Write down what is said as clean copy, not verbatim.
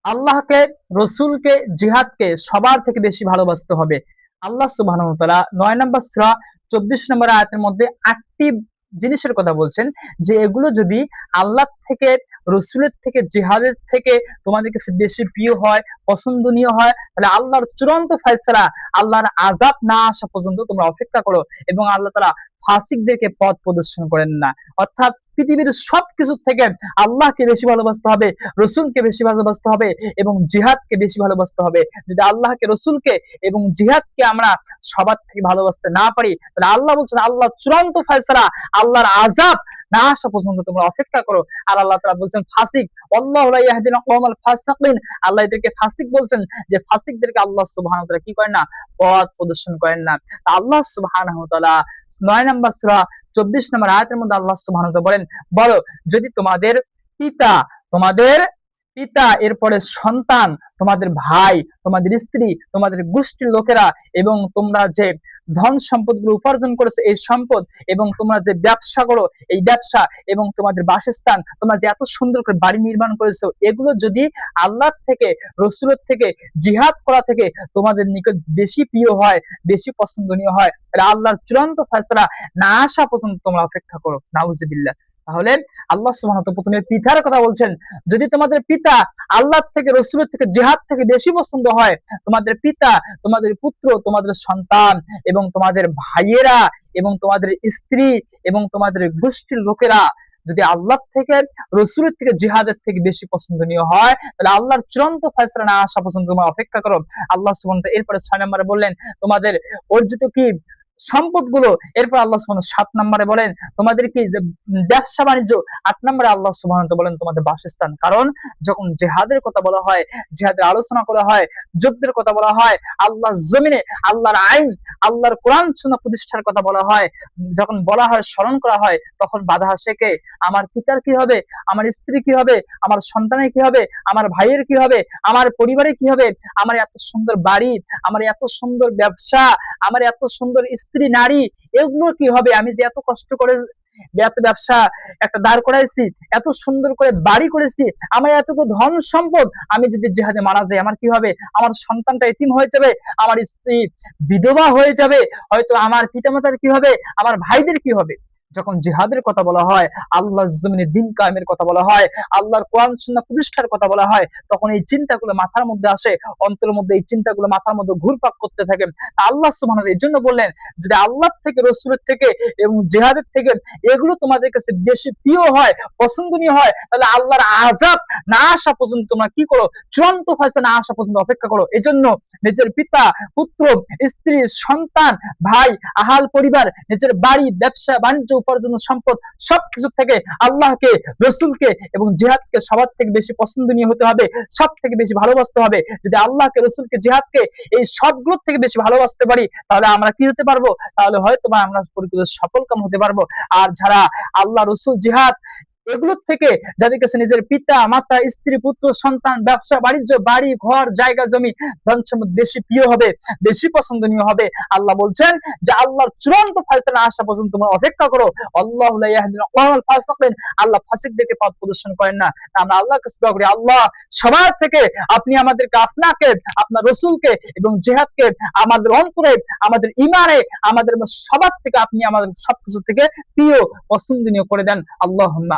আল্লাহকে, রসুলকে, জিহাদকে সবার থেকে বেশি ভালোবাসতে হবে। আল্লাহ সুবহানাহু ওয়া তাআলা ৯ নম্বর সূরা ২৪ নম্বর আয়াতের মধ্যে ৮টি জিনিসের কথা বলছেন, যে এগুলো যদি আল্লাহ থেকে, রসুলের থেকে, জিহাদের থেকে তোমাদের কাছে বেশি প্রিয় হয়, পছন্দনীয় হয়, তাহলে আল্লাহর চূড়ান্ত ফয়সালা, আল্লাহর আযাব না আসা পর্যন্ত তোমরা অপেক্ষা করো। এবং আল্লাহ তাআলা ফাসিকদেরকে পথ প্রদর্শন করেন না। অর্থাৎ পৃথিবীর সবকিছু থেকে আল্লাহকে বেশি ভালোবাসতে হবে, রসুলকে বেশি ভালোবাসতে হবে এবং জিহাদকে বেশি ভালোবাসতে হবে। যদি আল্লাহকে, রসুলকে এবং জিহাদকে আমরা সবার থেকে ভালোবাসতে না পারি, তাহলে আল্লাহ বলছেন আল্লাহ চূড়ান্ত ফয়সালা, আল্লাহর আযাব না আসা পর্যন্ত তোমরা অপেক্ষা করো। আর আল্লাহ তাআলা বলছেন ফাসিক, আল্লাহু লা ইয়াহদিল কওমাল ফাসিকিন, আল্লাহ এদেরকে ফাসিক বলছেন, যে ফাসিকদেরকে আল্লাহ সুবহানাহু ওয়া তাআলা কি করেন না, পথ প্রদর্শন করেন না। আল্লাহ সুবহানাহু ওয়া তাআলা ৯ নম্বর সূরা ২৪ নম্বর আয়াতের মধ্যে আল্লাহ সুবহানাহু ওয়া তাআলা বলেন, বলো যদি তোমাদের পিতা, তোমাদের পিতা, এরপরে সন্তান, তোমাদের ভাই, তোমাদের স্ত্রী, তোমাদের গোষ্ঠীর লোকেরা এবং তোমরা যে ধন সম্পদ গুলো উপার্জন করেছো এই সম্পদ, এবং তোমরা যে ব্যবসা করো এই ব্যবসা, এবং তোমাদের বাসস্থান, তোমরা যে এত সুন্দর করে বাড়ি নির্মাণ করেছো, এগুলো যদি আল্লাহ থেকে, রসুলের থেকে, জিহাদ করা থেকে তোমাদের নিকট বেশি প্রিয় হয়, বেশি পছন্দনীয় হয়, তাহলে আল্লাহর চূড়ান্ত ফয়সালা না আসা পর্যন্ত তোমরা অপেক্ষা করো। নাউজুবিল্লাহ। তাহলে আল্লাহ সুবহানাহু ওয়া তাআলা প্রথমে পিতার কথা বলছেন, যদি তোমাদের পিতা আল্লাহ থেকে, রসুলের থেকে, জিহাদ থেকে বেশি পছন্দ হয়, তোমাদের পিতা, তোমাদের পুত্র, তোমাদের সন্তান এবং তোমাদের ভাইয়েরা এবং তোমাদের স্ত্রী এবং তোমাদের গোষ্ঠীর লোকেরা যদি আল্লাহ থেকে, রসুলের থেকে, জিহাদের থেকে বেশি পছন্দনীয় হয়, তাহলে আল্লাহর চূড়ান্ত ফয়সালা না আসা পর্যন্ত তোমরা অপেক্ষা করো। আল্লাহ সুবহানাহু ওয়া তাআলা এরপরে ৬ নম্বরে বললেন তোমাদের অর্জিত কি সম্পদ গুলো। এরপর আল্লাহ সুবহানাহু ওয়া তাআলা ৭ নম্বরে বলেন তোমাদের কি যে ব্যবসা বাণিজ্য। ৮ নম্বরে আল্লাহ সুবহানাহু ওয়া তাআলা বলেন তোমাদের বাসস্থান। কারণ যখন জিহাদের কথা বলা হয়, জিহাদের আলোচনা করা হয়, যুদ্ধের কথা বলা হয়, আল্লাহর জমিনে আল্লাহর আইন, আল্লাহর কোরআন সুন্নাহ প্রতিষ্ঠার কথা বলা হয়, যখন বলা হয়, স্মরণ করা হয়, তখন বাধা আসে কে? আমার পিতার কি হবে, আমার স্ত্রী কি হবে, আমার সন্তানের কি হবে, আমার ভাইয়ের কি হবে, আমার পরিবারের কি হবে, আমার এত সুন্দর বাড়ি, আমার এত সুন্দর ব্যবসা, আমার এত সুন্দর স্ত্রী, নারী, এগুলো কি হবে? আমি যে এত কষ্ট করে এত ব্যবসা একটা দাঁড় করাইছি, এত সুন্দর করে বাড়ি করেছি, আমার এতটুকু ধন সম্পদ, আমি যদি জিহাদে মারা যাই আমার কি হবে? আমার সন্তানটা এতিম হয়ে যাবে, আমার স্ত্রী বিধবা হয়ে যাবে, হয়তো আমার পিতামাতার কি হবে, আমার ভাইদের কি হবে? যখন জিহাদের কথা বলা হয়, আল্লাহর জমিনে দিন কায়েমের কথা বলা হয়, আল্লাহর কোরআন সুন্নাহ প্রতিষ্ঠার কথা বলা হয়, তখন এই চিন্তাগুলো মাথার মধ্যে আসে, অন্তরের মধ্যে এই চিন্তাগুলো মাথার মধ্যে ঘুরপাক করতে থাকে। আল্লাহ সুবহানাহু ওয়া তাআলা এর জন্য বললেন, যদি আল্লাহ থেকে, রসুলের থেকে এবং জিহাদের থেকে এগুলো তোমাদের কাছে বেশি প্রিয় হয়, পছন্দনীয় হয়, তাহলে আল্লাহর আযাব না আসা পর্যন্ত তোমরা কি করো? চূড়ান্ত ফয়সালা না আসা পর্যন্ত অপেক্ষা করো। এজন্য নিজের পিতা, পুত্র, স্ত্রী, সন্তান, ভাই, আহাল পরিবার, নিজের বাড়ি, ব্যবসা বাণিজ্য, উপার্জন, সম্পদ, সবকিছু থেকে আল্লাহকে, রসুলকে এবং জিহাদকে সবার থেকে বেশি পছন্দনীয় হতে হবে, সব থেকে বেশি ভালোবাসতে হবে। যদি আল্লাহকে, রসুলকে, জিহাদকে এই সবগুলোর থেকে বেশি ভালোবাসতে পারি, তাহলে আমরা কি হতে পারবো? তাহলে হয়তো বা আমরা পরিপূর্ণ সফল কাম হতে পারবো। আর যারা আল্লাহ, রসুল, জিহাদ এগুলোর থেকে, যাদের কাছে নিজের পিতা, মাতা, স্ত্রী, পুত্র, সন্তান, ব্যবসা বাণিজ্য, বাড়ি ঘর, জায়গা জমি, ধন সম্পদ বেশি প্রিয় হবে, বেশি পছন্দনীয় হবে, আল্লাহ বলছেন যে আল্লাহর চূড়ান্ত ফয়সালা আসা পর্যন্ত তোমরা অপেক্ষা করো। আল্লাহু লা ইয়াহদিল কওমাল ফাসিকিন, আল্লাহ ফাসিকদেরকে পথ প্রদর্শন করেন না। আমরা আল্লাহর কাছে দোয়া করি, আল্লাহ সবার থেকে আপনি আমাদেরকে, আপনাকে, আপনার রসুলকে এবং জিহাদকে আমাদের অন্তরে, আমাদের ইমানে, আমাদের সবার থেকে আপনি আমাদের সবকিছু থেকে প্রিয়, পছন্দনীয় করে দেন। আল্লাহুম্মা